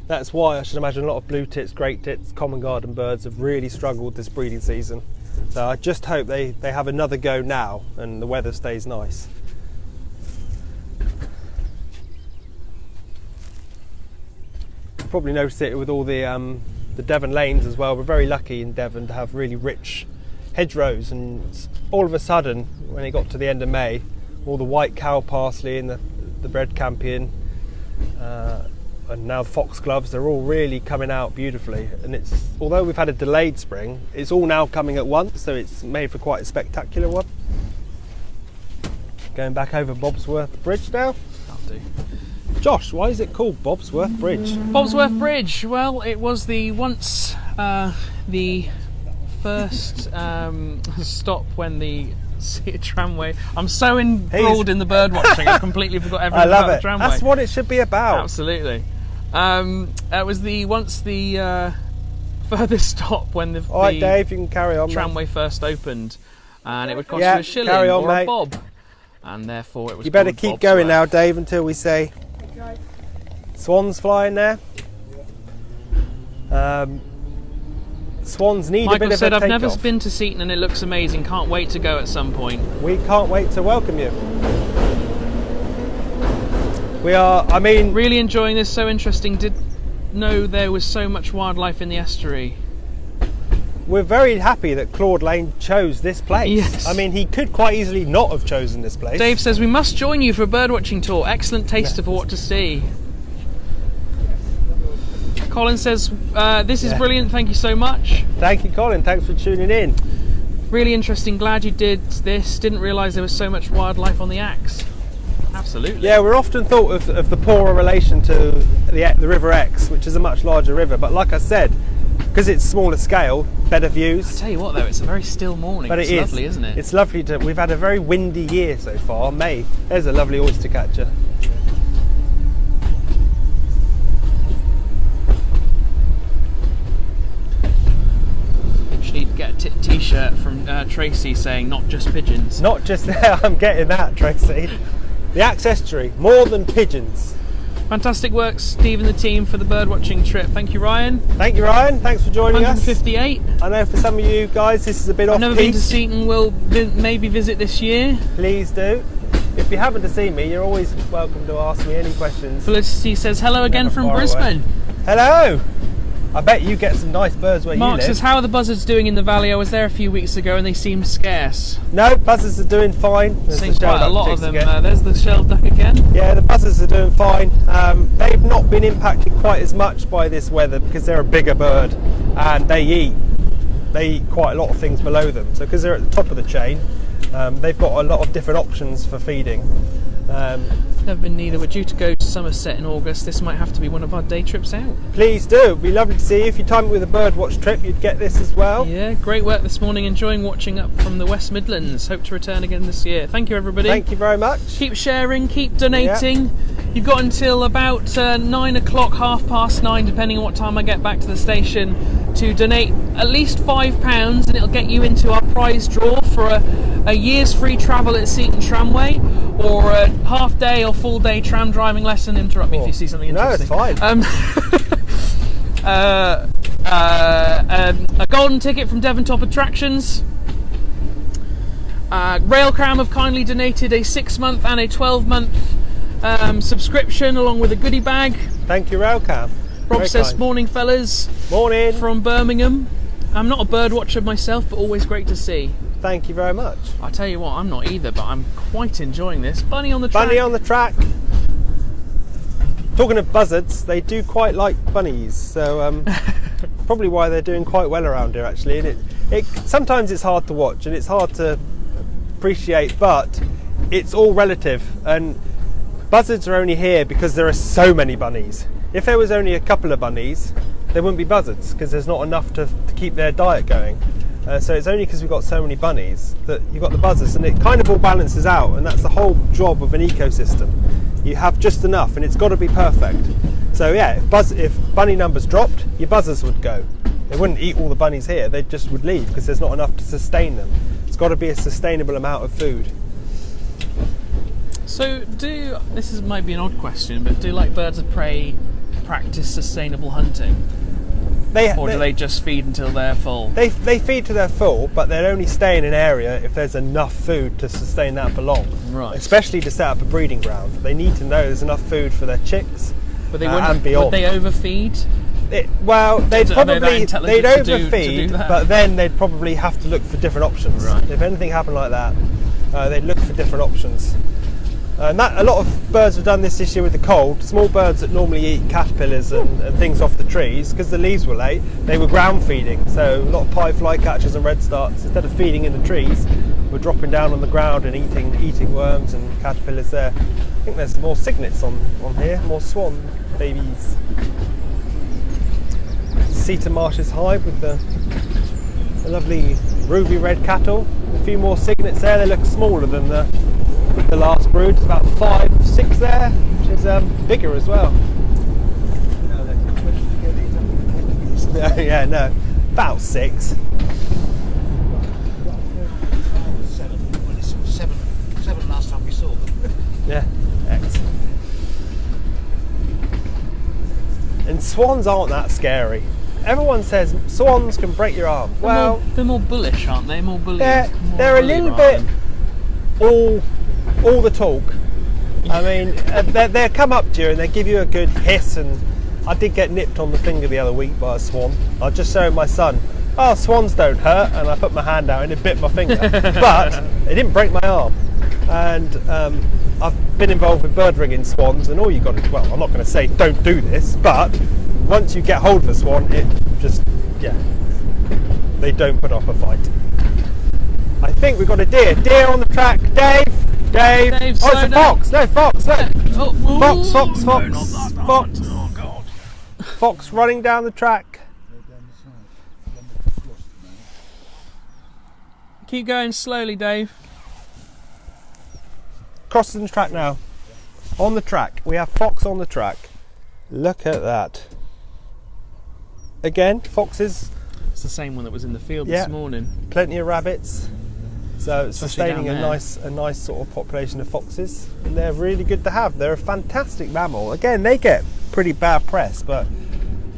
That's why I should imagine a lot of blue tits, great tits, common garden birds have really struggled this breeding season. So I just hope they have another go now and the weather stays nice. Probably noticed it with all the Devon lanes as well. We're very lucky in Devon to have really rich hedgerows, and all of a sudden when it got to the end of May, all the white cow parsley and the red campion and now the foxgloves, they're all really coming out beautifully. And it's, although we've had a delayed spring, it's all now coming at once, so it's made for quite a spectacular one. Going back over Bobsworth Bridge now. That'll do. Josh, why is it called Bobsworth Bridge? Bobsworth Bridge. Well, it was the first stop when the Seaton Tramway. I'm so enthralled in the bird watching, I completely forgot everything about the tramway. That's what it should be about. Absolutely. It was the furthest stop when the All right, Dave, you can carry on. Tramway first opened, and it would cost you a shilling on, or mate. a bob, and therefore it was. You better keep going Bobsworth. now, Dave, until we say. Swans flying there. Swans need Michael a bit of said, a I've never take-off. been to Seaton and it looks amazing. Can't wait to go at some point. We can't wait to welcome you. We are, I mean... Really enjoying this, so interesting. Did know there was so much wildlife in the estuary. We're very happy that Claude Lane chose this place. Yes. I mean, he could quite easily not have chosen this place. Dave says, we must join you for a birdwatching tour. Excellent taster for what to see. Colin says, this is brilliant, thank you so much. Thank you, Colin, thanks for tuning in. Really interesting, glad you did this. Didn't realise there was so much wildlife on the Axe. Absolutely. Yeah, we're often thought of the poorer relation to the River Exe, which is a much larger river, but like I said, because it's smaller scale, better views. I tell you what though, it's a very still morning. But it's lovely, isn't it? It's lovely we've had a very windy year so far, May. There's a lovely oyster catcher. Need to get a t-shirt from Tracy saying not just pigeons. Not just there, I'm getting that, Tracy. The Axe Estuary, more than pigeons. Fantastic work, Steve and the team, for the birdwatching trip. Thank you, Ryan. Thank you, Ryan. Thanks for joining us. 158. I know for some of you guys this is a bit off-piste. I've never been to Seaton. Will maybe visit this year. Please do. If you happen to see me, you're always welcome to ask me any questions. Felicity says hello again from Brisbane. Hello. I bet you get some nice birds where Mark you live. says, how are the buzzards doing in the valley? I was there a few weeks ago and they seemed scarce. No, buzzards are doing fine. Seeing quite a lot of them. Again. There's the Shellduck again. Yeah, the buzzards are doing fine. They've not been impacted quite as much by this weather because they're a bigger bird and they eat quite a lot of things below them. So because they're at the top of the chain, they've got a lot of different options for feeding. Never been neither. We're due to go to Somerset in August. This might have to be one of our day trips out. Please do. It'd be lovely to see you. If you time it with a birdwatch trip, you'd get this as well. Yeah, great work this morning. Enjoying watching up from the West Midlands. Hope to return again this year. Thank you, everybody. Thank you very much. Keep sharing, keep donating. You've got until about 9 o'clock, 9:30, depending on what time I get back to the station, to donate at least £5, and it'll get you into our prize draw for a year's free travel at Seaton Tramway, or a half day or full day tram driving lesson. Interrupt me if you see something interesting. No, it's fine. A golden ticket from Devon Top Attractions. Railcram have kindly donated a 6-month and a 12-month subscription, along with a goodie bag. Thank you, Railcam. Rob Very says, kind. morning fellas. Morning. From Birmingham. I'm not a bird watcher myself, but always great to see. Thank you very much. I tell you what, I'm not either, but I'm quite enjoying this. Bunny on the track. Bunny on the track. Talking of buzzards, they do quite like bunnies, so probably why they're doing quite well around here actually. And it sometimes it's hard to watch and it's hard to appreciate, but it's all relative. And buzzards are only here because there are so many bunnies. If there was only a couple of bunnies, there wouldn't be buzzards because there's not enough to keep their diet going. So it's only because we've got so many bunnies that you've got the buzzards, and it kind of all balances out, and that's the whole job of an ecosystem. You have just enough and it's got to be perfect. So yeah, if bunny numbers dropped, your buzzards would go. They wouldn't eat all the bunnies here, they just would leave because there's not enough to sustain them. It's got to be a sustainable amount of food. So this might be an odd question, but do like birds of prey practice sustainable hunting? Or do they just feed until they're full? They feed till they're full, but they'll only stay in an area if there's enough food to sustain that for long. Right. Especially to set up a breeding ground. They need to know there's enough food for their chicks and beyond. Would they overfeed? They'd overfeed, that? But then they'd probably have to look for different options. Right. If anything happened like that, they'd look for different options. And a lot of birds have done this year with the cold. Small birds that normally eat caterpillars and things off the trees, because the leaves were late, they were ground feeding. So a lot of pie flycatchers and redstarts, instead of feeding in the trees, were dropping down on the ground and eating worms and caterpillars there. I think there's more cygnets on here, more swan babies. Seaton Marsh's hive with the lovely ruby red cattle. A few more cygnets there. They look smaller than the last brood. It's about 5, 6 there, which is bigger as well. Yeah, no, about 6. Seven last time we saw them. Yeah, excellent. And swans aren't that scary. Everyone says swans can break your arm. Well, they're more bullish, aren't they? More bully. They're a little bit all the talk. I mean, they come up to you and they give you a good hiss, and I did get nipped on the finger the other week by a swan. I was just showing my son, oh, swans don't hurt, and I put my hand out and it bit my finger, but it didn't break my arm. And I've been involved with bird rigging swans, and all you got to, well, I'm not going to say don't do this, but once you get hold of a swan, it just, they don't put up a fight. I think we've got a deer on the track. Dave, Dave, oh, it's a fox. No, fox, look. Fox. Oh God. Fox running down the track. Keep going slowly, Dave. Crossing the track now. On the track. We have fox on the track. Look at that. Again, foxes. It's the same one that was in the field this morning. Plenty of rabbits. So it's sustaining down a nice sort of population of foxes, and they're really good to have. They're a fantastic mammal. Again, they get pretty bad press, but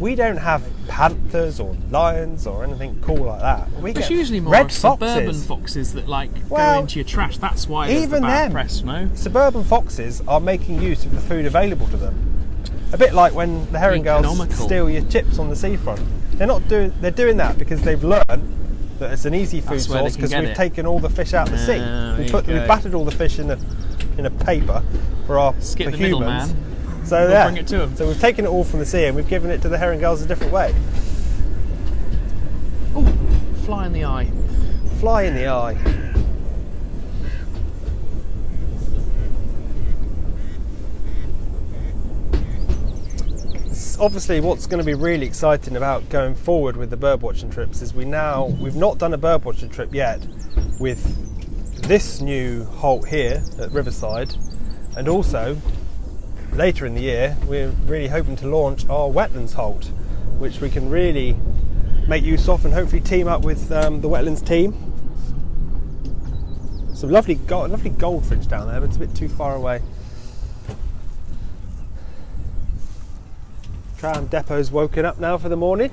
we don't have panthers or lions or anything cool like that. It's usually more red of suburban foxes. Foxes that go into your trash. That's why there's the bad press, no? Suburban foxes are making use of the food available to them. A bit like when the herring girls steal your chips on the seafront. They're doing that because they've learned that it's an easy food source, because we've taken all the fish out of the sea. We've battered all the fish in a paper for humans. Middleman. So bring it to them. So we've taken it all from the sea and we've given it to the herring gulls a different way. Ooh, fly in the eye. Fly in the eye. it's obviously what's going to be really exciting about going forward with the birdwatching trips is we've not done a birdwatching trip yet with this new halt here at Riverside, and also later in the year we're really hoping to launch our wetlands halt, which we can really make use of and hopefully team up with the wetlands team. Some lovely goldfinch down there, but it's a bit too far away. Tram depot's woken up now for the morning.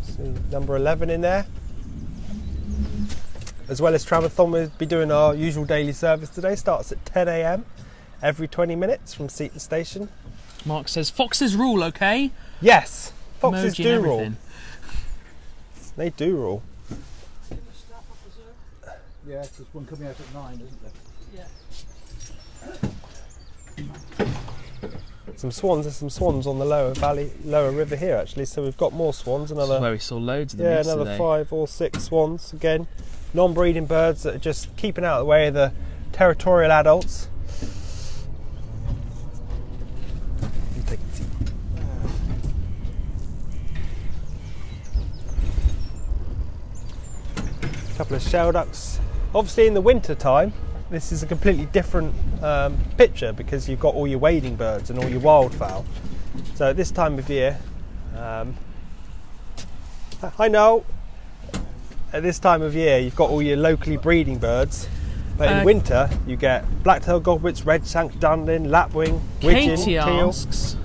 See number 11 in there. As well as Tramathon, we'll be doing our usual daily service today. Starts at 10 a.m. every 20 minutes from Seaton Station. Mark says, foxes rule, okay? Yes, foxes Emoji do and rule. everything. They do rule. Yeah, there's one coming out at 9, isn't there? Yeah. Some swans. There's some swans on the lower river here actually. So we've got more swans. This is where we saw loads of them another yesterday. 5 or 6 swans again. Non-breeding birds that are just keeping out of the way of the territorial adults. You take a seat. A couple of Shellducks. Obviously in the winter time this is a completely different picture because you've got all your wading birds and all your wildfowl. So at this time of year, I know, at this time of year you've got all your locally breeding birds, but in winter you get black-tailed godwits, red shank, dunlin, lapwing, widgeon, Katie teal. asks,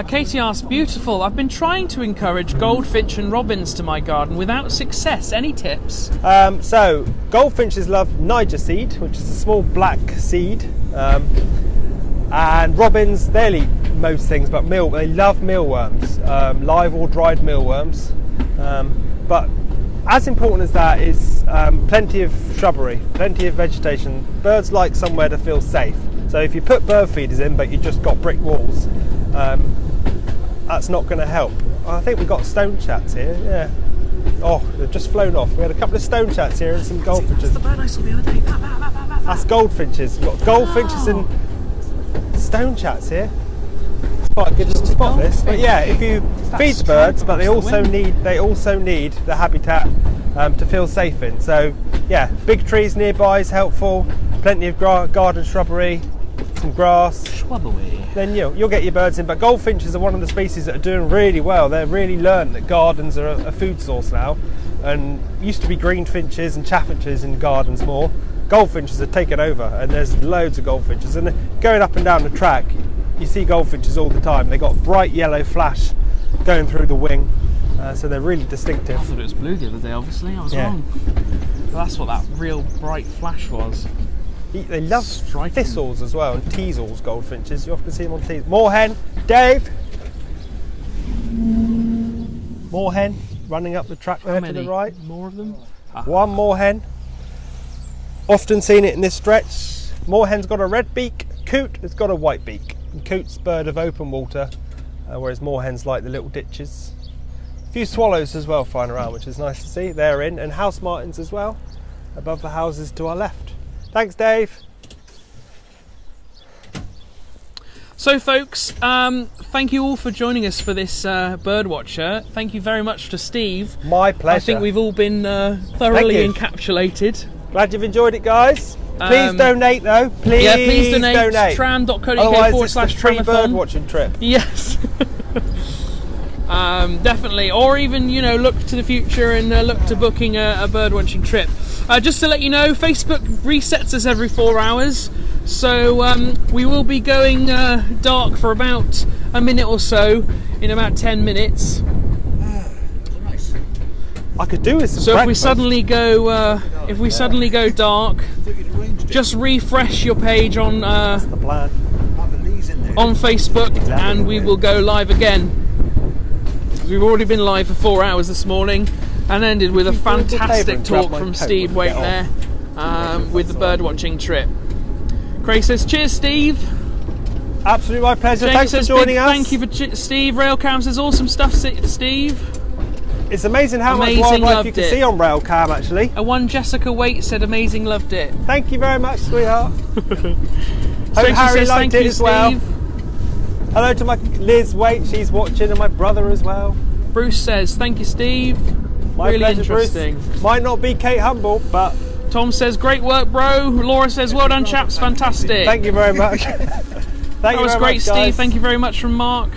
Katie asks, beautiful. I've been trying to encourage goldfinch and robins to my garden without success. Any tips? So goldfinches love Niger seed, which is a small black seed, and robins, they'll eat most things but they love mealworms, live or dried mealworms, but as important as that is plenty of shrubbery, plenty of vegetation. Birds like somewhere to feel safe, so if you put bird feeders in but you've just got brick walls, that's not going to help. I think we've got stone chats here, yeah. Oh, they've just flown off. We had a couple of stone chats here and some goldfinches. That's the bird I saw the other day. That's goldfinches. We've got goldfinches and stone chats here. It's quite good to spot this. But yeah, if you feed the birds, but they also need the habitat to feel safe in. So yeah, big trees nearby is helpful. Plenty of garden shrubbery, some grass. Then you'll get your birds in. But goldfinches are one of the species that are doing really well. They've really learned that gardens are a food source now, and used to be greenfinches and chaffinches in gardens more. Goldfinches have taken over, and there's loads of goldfinches. And going up and down the track, you see goldfinches all the time. They've got bright yellow flash going through the wing, so they're really distinctive. I thought it was blue the other day, obviously. I was wrong. But that's what that real bright flash was. They love thistles as well, and teasels, goldfinches. You often see them on teasels. Moor Hen, Dave! Moor Hen running up the track there to the right. More of them? One Moor Hen. Often seen it in this stretch. Moor Hen's got a red beak, coot has got a white beak. And coot's bird of open water, whereas Moor Hen's like the little ditches. A few swallows as well flying around, which is nice to see. They're in, and house martins as well, above the houses to our left. Thanks, Dave. So folks, thank you all for joining us for this Birdwatcher. Thank you very much to Steve. My pleasure. I think we've all been thoroughly encapsulated. Glad you've enjoyed it, guys. Please donate though. Please donate. Tram.co.uk/Tramathon. Birdwatching trip. Yes. Definitely. Or even, look to the future and look to booking a birdwatching trip. Just to let you know, Facebook resets us every 4 hours, so we will be going dark for about a minute or so in about 10 minutes. Nice. I could do with some So breakfast. if we suddenly go dark, just refresh your page on the plan. on Facebook, and we will go live again. We've already been live for 4 hours this morning, and ended with a fantastic talk from Steve Waite there with the birdwatching trip. Craig says, cheers, Steve. Absolutely my pleasure. James Thanks for says, joining big us. thank you for Steve. Railcam says, awesome stuff, Steve. It's amazing how Amazing, much wildlife loved you can it. see on Railcam, actually. One Jessica Waite said, amazing, loved it. Thank you very much, sweetheart. Hope Tracy Harry says liked thank it you, as well. Steve. Hello to my Liz Waite, she's watching, and my brother as well. Bruce says thank you, Steve. My Really pleasure, interesting. Bruce. Might not be Kate Humble, but Tom says great work, bro. Laura says well done, chaps. Fantastic. thank you very much. That was great, Steve. Thank you very much from Mark.